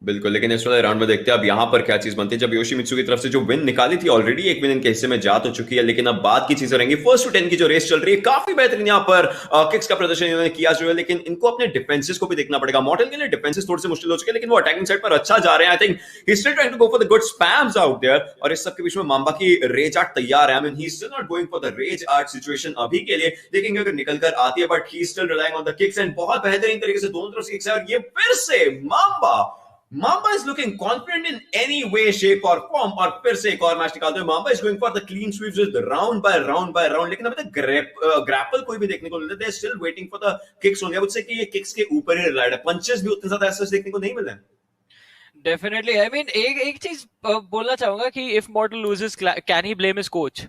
बिल्कुल, लेकिन इस वाले राउंड में देखते हैं अब यहाँ पर क्या चीज बनती है। जब योशिमित्सु की तरफ से जो विन निकाली थी, ऑलरेडी एक विन इनके हिस्से में जा तो चुकी है, लेकिन अब बात की चीजें रहेंगी। फर्स्ट टू 10 की जो रेस चल रही है, काफी बेहतरीन यहाँ पर किक्स का प्रदर्शन इन्होंने किया जो है, लेकिन इनको अपने डिफेंसेस को भी देखना पड़ेगा। मॉडल के लिए डिफेंसेस थोड़े से मुश्किल हो चुके हैं, लेकिन वो अटैकिंग साइड पर अच्छा जा रहे हैं। I think he still trying to go for the good spams out there, और इस सब के बीच में मांबा की रेज आर्ट तैयार है। I mean he still not going for the rage art situation अभी के लिए, देखेंगे अगर निकल कर आती है, but he still relying on the kicks, and बहुत बेहतरीन तरीके से दोनों तरफ से किक्स है। और ये फिर से Mamba Mamba is looking confident in any way, shape or form, और फिर से एक और मैच निकालते हुए Mamba is going for the clean sweeps with round by round by round, लेकिन अभी तक ग्रैपल कोई भी देखने को नहीं मिलता। They are still waiting for the kicks only। I would say कि ये kicks के ऊपर ही रिलायड है, पंचेस भी उतने ज्यादा ऐसे देखने को नहीं मिल रहे हैं। डेफिनेटली, आई मीन एक चीज बोलना चाहूंगा कि if model loses can he blame his coach?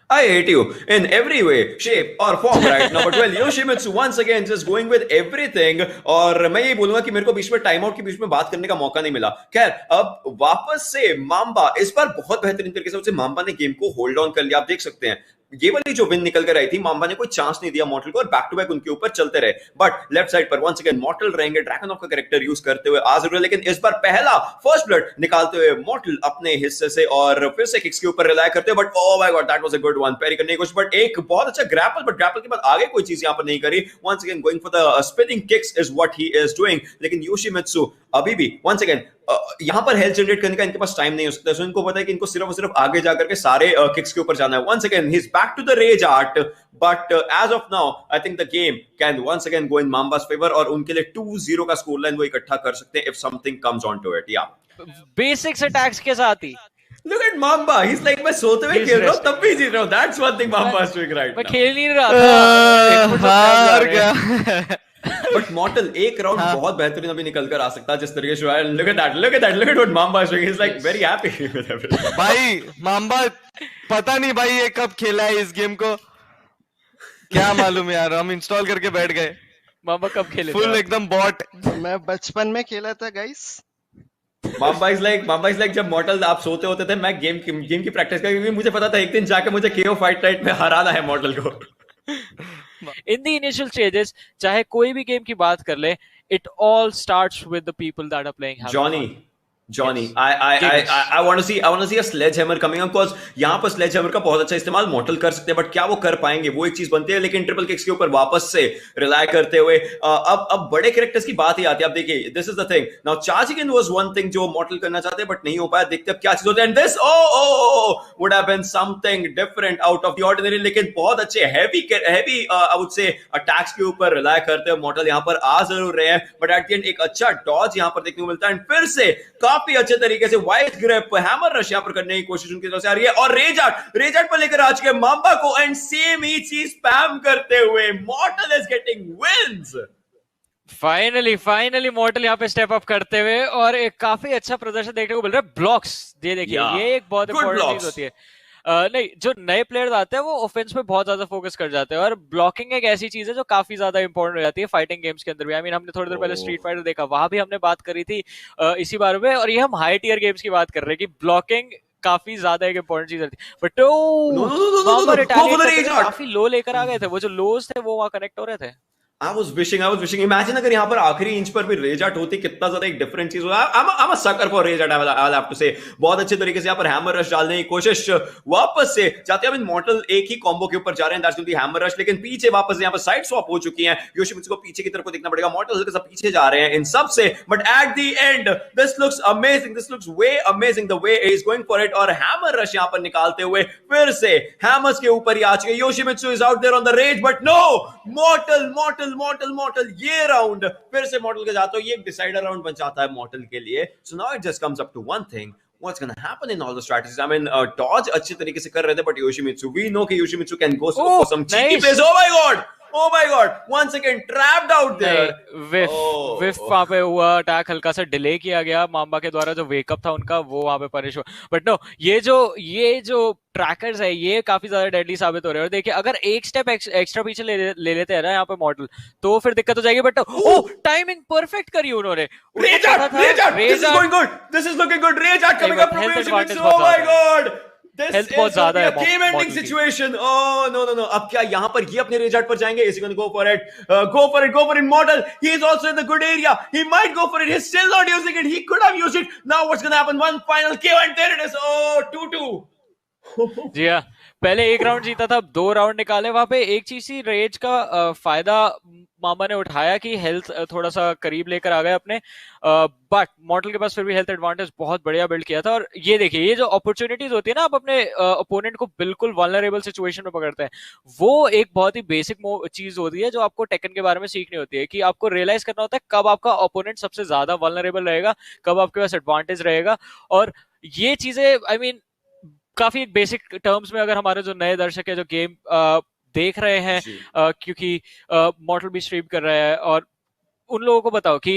I hate you in every way, shape or form right now. But well, Yoshimitsu once again just going with everything। और मैं यही बोलूंगा कि मेरे को बीच में टाइम आउट के बीच में बात करने का मौका नहीं मिला। खैर, अब वापस से मांबा इस बार बहुत बेहतरीन तरीके से मांबा ने गेम को होल्ड ऑन कर लिया। आप देख सकते हैं ये वाली जो विन निकल कर आई थी, मांबा ने कोई चांस नहीं दिया मॉर्टल को, और बैक टू बैक उनके ऊपर चलते रहे। बट लेफ्ट साइड पर वंस अगेन मॉर्टल रहेंगे, ड्रैगनऑफ का कैरेक्टर यूज करते हुए आ जरूर, लेकिन इस बार पहला फर्स्ट ब्लड निकालते हुए मॉर्टल अपने हिस्से से, और फिर से किक्स के ऊपर रिलाय करते हुए। But oh my god, that was a good one. Parry करने की कोशिश, बट एक बहुत अच्छा ग्रैपल, बट ग्रैपल के बाद आगे कोई चीज यहां पर नहीं करी। Once again going for the spinning kicks is what he is doing, लेकिन योशिमित्सु अभी भी वंस अगेन यहां पर हेल्थ जनरेट करने का इनके पास टाइम नहीं हो सकता। सो इनको पता है कि इनको सिर्फ और सिर्फ आगे जाकर के सारे किक्स के ऊपर जाना है। Once again he is back to the rage art, but as of now I think the game can once again go in Mamba's favour, और उनके लिए 2-0 का स्कोर लाइन वो इकट्ठा कर सकते हैं if something comes on to it. या बेसिक्स अटैक्स के साथ ही look at Mamba, he is like मैं सोते हुए खेल रहा हूं तब भी जीत रहा हूं। That's one thing Mamba is doing right मैं नाउ। खेल नहीं रहा था, हार गया। बट मॉर्टल एक राउंड बहुत बेहतरीन अभी निकल कर आ सकता है जिस तरीके से। Look at that, look at that, look at what Mamba is doing. He is like very happy with everything. भाई मांबा पता नहीं भाई ये कब खेला है इस गेम को, क्या मालूम यार। हम इंस्टॉल करके बैठ गए, मामा कब खेले फुल एकदम बॉट। मैं बचपन में खेला था गाइस। मांबा इज लाइक जब मॉर्टल आप सोते होते थे, मैं गेम की प्रैक्टिस कर, क्योंकि मुझे पता था एक दिन जाके मुझे केओ फाइट नाइट में हराना है मॉर्टल को। इन द इनिशियल स्टेजेस चाहे कोई भी गेम की बात कर ले, it all starts with the people that are playing. Johnny, I want to see a sledgehammer coming up, because यहाँ पर sledgehammer का बहुत अच्छा इस्तेमाल मॉर्टल कर सकते हैं, बट क्या वो कर पाएंगे वो एक चीज बनती है। लेकिन ट्रिपल किक्स के ऊपर वापस से रिलाय करते हुए अब बड़े कैरेक्टर्स की बात ही आती है। अब देखिए, this is the thing now, charging in was one thing जो मॉर्टल करना चाहते हैं बट नहीं हो पाया। देखते अब क्या चीज होती है, and this would have been something different out of the ordinary. लेकिन बहुत अच्छे heavy I would say attacks के ऊपर रिलाय करते हुए मॉर्टल यहाँ पर आ जरूर रहे हैं, बट एट द एंड एक अच्छा डॉज यहाँ पर देखने को मिलता है, एंड फिर से काफी अच्छे तरीके से वाइट ग्रिप हैमर रश यहां पर करने की कोशिश उनकी तरफ से आ रही है, और रेजार्ट पर लेकर आ चुके हैं मांबा को, एंड सेम ही चीज स्पैम करते हुए mortal is getting wins. Finally mortal यहाँ पे स्टेप अप करते हुए, और एक काफी अच्छा प्रदर्शन देखने को मिल रहा है। ब्लॉक्स ये देखिए, ये एक बहुत इंपॉर्टेंट चीज होती है। नहीं, जो नए प्लेयर्स आते हैं वो ऑफेंस पे बहुत ज्यादा फोकस कर जाते हैं, और ब्लॉकिंग एक ऐसी चीज है जो काफी ज्यादा इंपॉर्टेंट हो जाती है फाइटिंग गेम्स के अंदर भी। आई मीन हमने थोड़ी देर पहले स्ट्रीट फाइटर देखा, वहां भी हमने बात करी थी इसी बारे में, और ये हम हाई टियर गेम्स की बात कर रहे हैं कि ब्लॉकिंग काफी ज्यादा एक इंपॉर्टेंट चीज रहती है। बट काफी लो लेकर आ गए थे, वो जो लोज थे वो वहां कनेक्ट हो रहे थे। I was wishing imagine अगर यहाँ पर आखिरी इंच पर भी रेजार्ट होती, कितना ज्यादा एक डिफरेंट चीज होता। I'm a sucker for रेजार्ट, I'll have to say। बहुत अच्छे तरीके से यहाँ पर हैमर रश डालने की कोशिश वापस से जाते हैं। मॉर्टल एक ही कॉम्बो के ऊपर जा रहे हैं, दैट्स द हैमर रश, लेकिन पीछे वापस यहाँ पर साइड स्वैप हो चुकी हैं। योशिमित्सु को पीछे की तरफ को देखना पड़ेगा, मॉर्टल हल्का सा पीछे जा रहे हैं इन सब से, but at the end this looks amazing, this looks way amazing the way he is going for it, और हैमर रश यहाँ पर निकालते हुए फिर से हैमर्स के ऊपर ही आ चुके। Yoshimitsu is out there on the rage, but no, mortal ये राउंड फिर से मॉर्टल के जाते हो, ये एक डिसाइडर राउंड बन जाता है मॉर्टल के लिए। So now it just comes up to one thing, what's going to happen in all the strategies? I mean, dodge अच्छे तरीके से कर रहे थे, but Yoshimitsu, we know कि Yoshimitsu can go for some cheeky plays. Oh my god, once again trapped out there. विफ वहां पे हुआ, अटैक हल्का सा डिले किया गया मांबा के द्वारा, जो वेकअप था उनका वो वहां पे पनिश हुआ। बट नो, ये जो ट्रैकर्स है ये काफी ज्यादा डेडली साबित हो रहे हैं। और देखिए, अगर एक स्टेप एक्स्ट्रा पीछे ले लेते हैं ना यहाँ पे मॉडल, तो फिर दिक्कत हो जाएगी। बट टाइमिंग परफेक्ट करी उन्होंने। Rage Art, this is going good, this is looking good। Rage Art coming up from Yoshimitsu, oh my god, This health is बहुत ज्यादा a है game ending Mortal की। situation. Oh no. अब क्या यहाँ पर ये अपने रेजार्ट पर जाएंगे? Is he going to go for it? Go for it, Mortal. He is also in the good area. He might go for it. He's still not using it. He could have used it. Now what's going to happen? One final kill and there it is. Oh, 2-2. जी हाँ, पहले एक round जीता था, अब 2 round निकाले। वहां पे एक चीज थी, रेज का फायदा मामा ने उठाया कि हेल्थ थोड़ा सा करीब लेकर आ गए अपने, बट मॉर्टल के पास फिर भी हेल्थ एडवांटेज बहुत बढ़िया बिल्ड किया था। और ये देखिए, ये जो अपॉर्चुनिटीज होती है ना, आप अपने ओपोनेंट को बिल्कुल वल्नरेबल सिचुएशन में पकड़ते हैं, वो एक बहुत ही बेसिक चीज होती है जो आपको टेकन के बारे में सीखनी होती है, कि आपको रियलाइज करना होता है कब आपका ओपोनेंट सबसे ज्यादा वल्नरेबल रहेगा, कब आपके पास एडवांटेज रहेगा। और ये चीजें आई मीन काफी बेसिक टर्म्स में, अगर हमारे जो नए दर्शक है जो गेम देख रहे हैं, क्योंकि मॉर्टल भी स्ट्रीम कर रहा है, और उन लोगों को बताओ कि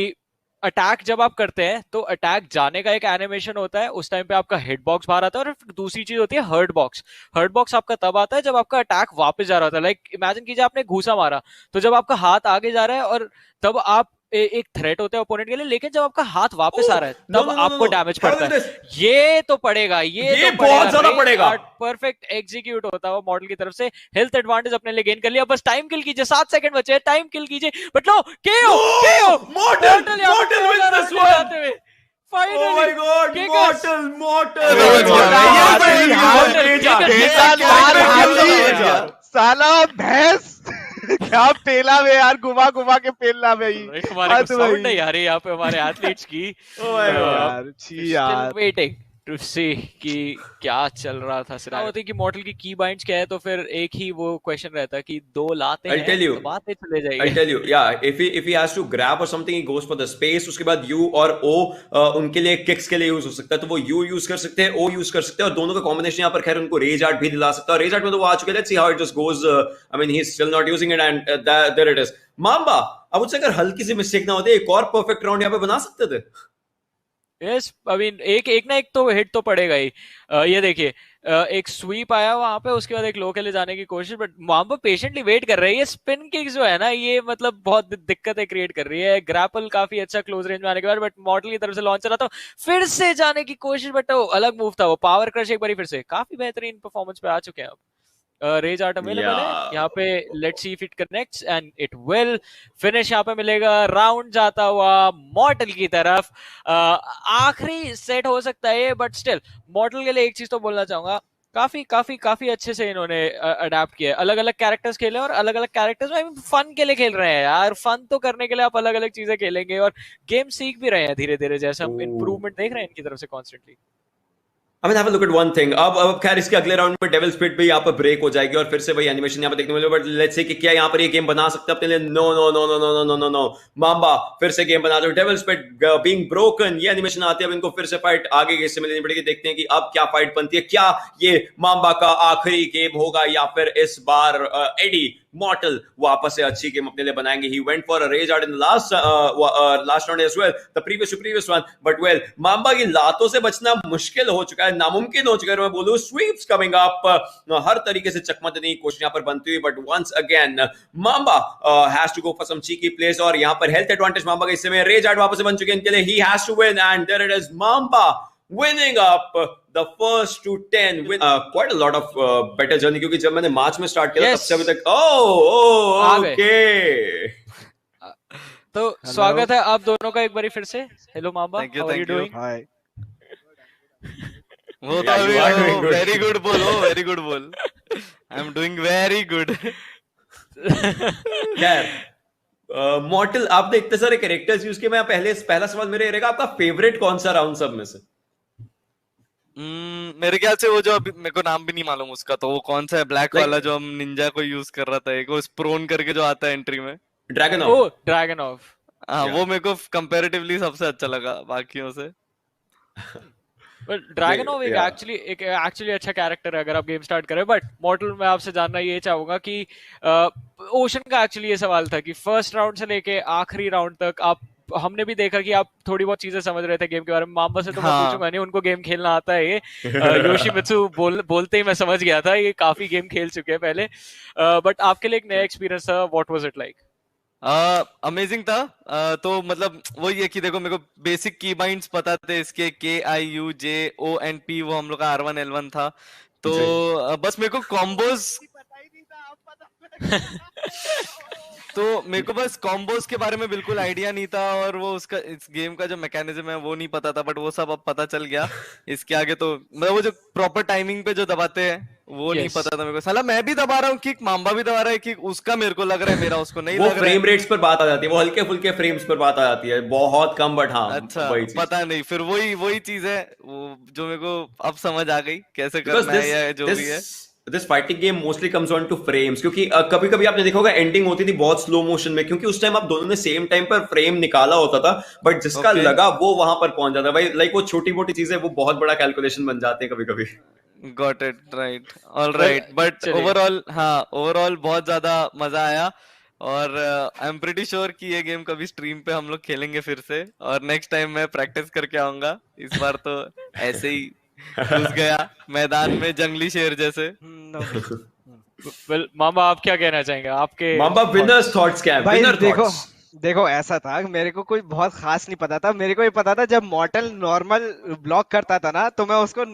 अटैक जब आप करते हैं तो अटैक जाने का एक एनिमेशन होता है, उस टाइम पे आपका हिट बॉक्स बाहर आता है, और दूसरी चीज होती है हर्ट बॉक्स। हर्ट बॉक्स आपका तब आता है जब आपका अटैक वापस जा रहा होता है। लाइक इमेजिन कीजिए आपने घूसा मारा, तो जब आपका हाथ आगे जा रहा है और तब आप एक थ्रेट होता है ओपोनेंट के लिए, लेकिन जब आपका हाथ वापस आ रहा है तब आपको डैमेज पड़ता है। ये तो पड़ेगा, ये तो बहुत ज्यादा पड़ेगा। परफेक्ट एग्जीक्यूट होता है मॉडल की तरफ से। हेल्थ एडवांटेज अपने लिए गेन कर लिया, बस टाइम किल कीजिए, 7 सेकंड बचे हैं, टाइम किल कीजिए, बट लो केओ Mortal wins this one. Finally, Oh my God, Kickers. Mortal. साला भैंस क्या पेला में यार, घुमा घुमा के पेलना में ही। हमारे को साउंड नहीं आ रही यहाँ पे हमारे एथलीट्स की। यार छी यार, वेटिंग टू सी कि क्या चल रहा था। सिरा होती कि मॉडल की की बाइंड्स क्या है, तो फिर एक ही वो क्वेश्चन रहता है कि 2 लाते हैं तो बातें चले जाएगी। I'll tell you, yeah, if he has to grab or something, he goes for the space. उसके बाद U और O उनके लिए किक्स के लिए यूज हो सकता है, तो वो U यूज कर सकते हैं, O यूज कर सकते हैं, और दोनों का कॉम्बिनेशन यहाँ पर खैर उनको रेज आर्ट भी दिला सकता है। रेज आर्ट में तो वो आ चुके हैं, let's see how it just goes. I mean, he's still not using it and there it is. Mamba, अब उससे अगर हल्की सी मिस्टेक ना होती, एक और परफेक्ट राउंड यहाँ पे बना सकते थे। यस, आई मीन एक ना एक तो हिट तो पड़ेगा ही। ये देखिए, एक स्वीप आया वहां पे, उसके बाद एक लो के लिए जाने की कोशिश, बट वहां पर पेशेंटली वेट कर रही है। स्पिन किक जो है ना, ये मतलब बहुत दिक्कतें क्रिएट कर रही है। ग्रैपल काफी अच्छा क्लोज रेंज में आने के बाद, बट मॉडल की तरफ से लॉन्च रहा था, फिर से जाने की कोशिश, बट वो अलग मूव था। वो पावर क्रश एक बार फिर से काफी बेहतरीन परफॉर्मेंस पे आ चुके हैं अब। रेज आर्ट अवेलेबल है यहाँ पे, let's see if it connects and it will. Finish यहाँ पे मिलेगा, राउंड जाता हुआ मॉर्टल की तरफ। आखिरी सेट हो सकता है, बट स्टिल मॉर्टल के लिए एक चीज तो बोलना चाहूंगा, काफी काफी काफी अच्छे से इन्होंने अडेप्ट किया है। अलग अलग कैरेक्टर्स खेले, और अलग अलग कैरेक्टर्स में फन के लिए खेल रहे हैं यार। फन तो करने के लिए आप अलग अलग चीजें खेलेंगे, और गेम सीख भी रहे हैं धीरे धीरे, जैसे हम इम्प्रूवमेंट देख रहे हैं इनकी तरफ से constantly. I mean, have a look at one thing. अब खैर इसके अगले राउंड में डेविल स्पिरिट भी यहाँ पर ब्रेक हो जाएगी, और फिर से वही एनिमेशन यहाँ पर देखने मिलेगा। बट लेट्स से कि क्या यहाँ पर ये गेम बना सकते हैं अपने लिए? No no no no no no no no no. Mamba फिर से गेम बना दो। डेविल स्पिरिट बीइंग ब्रोकन, ये एनिमेशन आती है। अब इनको फिर से फाइट आगे के हिस्से में लेनी पड़ेगी। देखते हैं कि अब क्या फाइट बनती है। क्या ये माम्बा का आखिरी गेम होगा, या फिर इस बार एडी मॉर्टल वापस से अच्छी गेम अपने लिए बनाएंगे? He went for a rage art in the last round as well, the previous one, but well, mamba की लातों से बचना मुश्किल हो चुका है, नामुमकिन हो चुका है मैं बोलूं। स्वीप्स कमिंग अप, हर तरीके से चकमा देने की कोशिश यहाँ पर बनती हुई, but once again Mamba has to go for some cheeky place, और यहाँ पर हेल्थ एडवांटेज माम्बा का इस समय। रेज आर्ट वापस से बन चुके हैं इनके लिए। He has to win and there it is, mamba winning up the first to 10 with quite a lot of better journey, क्योंकि जब मैंने मार्च में स्टार्ट किया तब से अभी तक ओके। तो स्वागत है आप दोनों का एक बार फिर से। Hello Mamba, how are you doing? Hi. वो तो अभी वेरी गुड बोल, वेरी गुड बोल। I am doing very good. यार मॉर्टल, आपने इतने सारे कैरेक्टर्स यूज किए, मैं पहला सवाल मेरे रहेगा, आपका फेवरेट कौन सा राउंड सब में से? मेरे ख्याल से वो जो अभी मेरे को नाम भी नहीं मालूम उसका, तो वो कौन सा है ब्लैक वाला जो हम निंजा को यूज कर रहा था, एक वो स्प्रोन करके जो आता है एंट्री में, ड्रैगन ऑफ। ड्रैगन ऑफ, हाँ वो मेरे को कंपैरेटिवली सबसे अच्छा लगा बाकियों से। ड्रैगन ऑफ एक एक्चुअली अच्छा कैरेक्टर है अगर आप गेम स्टार्ट करें। बट मॉर्टल में आपसे जानना ये चाहूंगा कि ओशन का एक्चुअली ये सवाल था कि फर्स्ट राउंड से लेके आखिरी राउंड तक आप, हमने भी देखा कि आप थोड़ी बहुत चीजें समझ रहे थे गेम के बारे में। माम्बा से तो मैं पूछूंगा नहीं, उनको गेम खेलना आता है। ये योशिमित्सु बोलते ही मैं समझ गया था, ये काफी गेम खेल चुके हैं पहले। बट आपके लिए एक नया एक्सपीरियंस था, what was it like? Amazing था। तो मतलब वही है कि देखो मेरे को बेसिक की बाइंड्स पता थे इसके, KIUJONP, वो हम लोग का R1 L1 था। तो बस मेरे को कॉम्बोज पता ही नहीं था, अब पता तो मेरे को बस कॉम्बोज के बारे में बिल्कुल आइडिया नहीं था, और वो उसका इस गेम का जो मैकेनिज्म है वो नहीं पता था, बट वो सब अब पता चल गया। इसके आगे तो मतलब वो जो प्रॉपर टाइमिंग पे जो दबाते हैं वो नहीं Yes. पता था मेरे को। साला मैं भी दबा रहा हूँ किक, माम्बा भी दबा रहा है किक, उसका मेरे को लग रहा है, मेरा उसको नहीं वो लग रहा फ्रेम है। रेट्स पर बात आ जाती है, वो हल्के फुल्के फ्रेम्स पर बात आ जाती है, बहुत कम, बट हाँ अच्छा वही चीज। पता नहीं, फिर वही चीज है वो जो मेरे को अब समझ आ गई कैसे Because करना है या जो भी है। This fighting game mostly comes on to frames, क्योंकि कभी कभी आपने देखा होगा एंडिंग होती थी बहुत स्लो मोशन में, क्योंकि उस टाइम आप दोनों ने सेम टाइम पर फ्रेम निकाला होता था, बट जिसका Okay. लगा वो वहां पर पहुंच जाता है भाई। लाइक वो छोटी मोटी चीजें वो बहुत बड़ा कैलकुलेशन बन जाते हैं कभी कभी। Got it, right, all right, but चलिए। ओवरऑल हाँ, ओवरऑल बहुत ज्यादा मजा आया, और आई एम प्रीटी श्योर कि ये गेम कभी स्ट्रीम पे हम लोग खेलेंगे फिर से, और नेक्स्ट टाइम मैं प्रैक्टिस करके आऊंगा। इस बार तो ऐसे ही घुस गया मैदान में जंगली शेर जैसे। वेल मामा, आप क्या कहना चाहेंगे? आपके मामा, विनर्स थॉट्स क्या है? भाई विनर देखो थॉट्स। देखो ऐसा था, मेरे को कोई बहुत खास नहीं पता था। मेरे को ये पता था जब मॉर्टल नॉर्मल ब्लॉक करता था ना, तो मैं उसको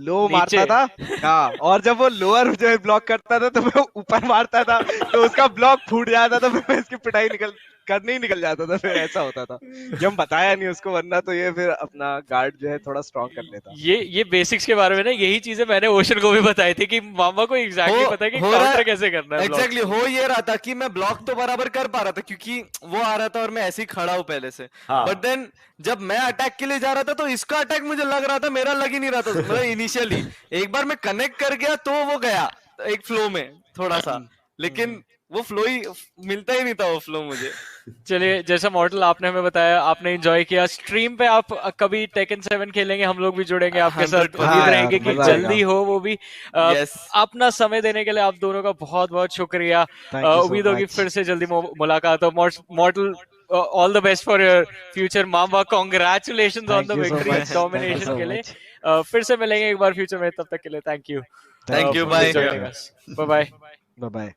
लो मारता था। हाँ, और जब वो लोअर जो है ब्लॉक करता था तो मैं ऊपर मारता था, तो उसका ब्लॉक फूट जाता था, फिर मैं इसकी पिटाई करने ही निकल जाता था। फिर ऐसा होता था, जब बताया नहीं उसको, वरना तो ये फिर अपना गार्ड जो है थोड़ा स्ट्रॉन्ग कर लेता। ये बेसिक्स के बारे में ना, यही चीजें मैंने ओशन को भी बताई थी कि मामा को एग्जैक्टली पता है कि काउंटर कैसे करना है। एग्जैक्टली हो ये रहा था कि मैं ब्लॉक तो बराबर कर पा रहा था क्योंकि वो आ रहा था और मैं ऐसे ही खड़ा हूँ पहले से, हाँ। बट देन जब मैं अटैक के लिए जा रहा था तो इसका अटैक मुझे लग रहा था, मेरा लग ही नहीं रहा था। मतलब इनिशियली एक बार मैं कनेक्ट कर गया तो वो गया एक फ्लो में थोड़ा सा, लेकिन वो फ्लो ही मिलता ही नहीं था, वो फ्लो मुझे। चलिए, जैसा मॉडल आपने हमें बताया, आपने एंजॉय किया। स्ट्रीम पे आप कभी टेकन 7 खेलेंगे, हम लोग भी जुड़ेंगे आपके साथ। 100% उम्मीद रहेंगे कि मजा आएगा। जल्दी हो वो भी। Yes. अपना समय देने के लिए आप दोनों का बहुत बहुत शुक्रिया। Thank you so उम्मीद होगी much. फिर से जल्दी मुलाकात हो। Model, all the best for your future mama. Congratulation on the Thank you so victory much. Thank you domination so के लिए। much. फिर से मिलेंगे एक बार फ्यूचर में, तब तक के लिए thank you. Thank you, bye. Bye bye. Bye bye.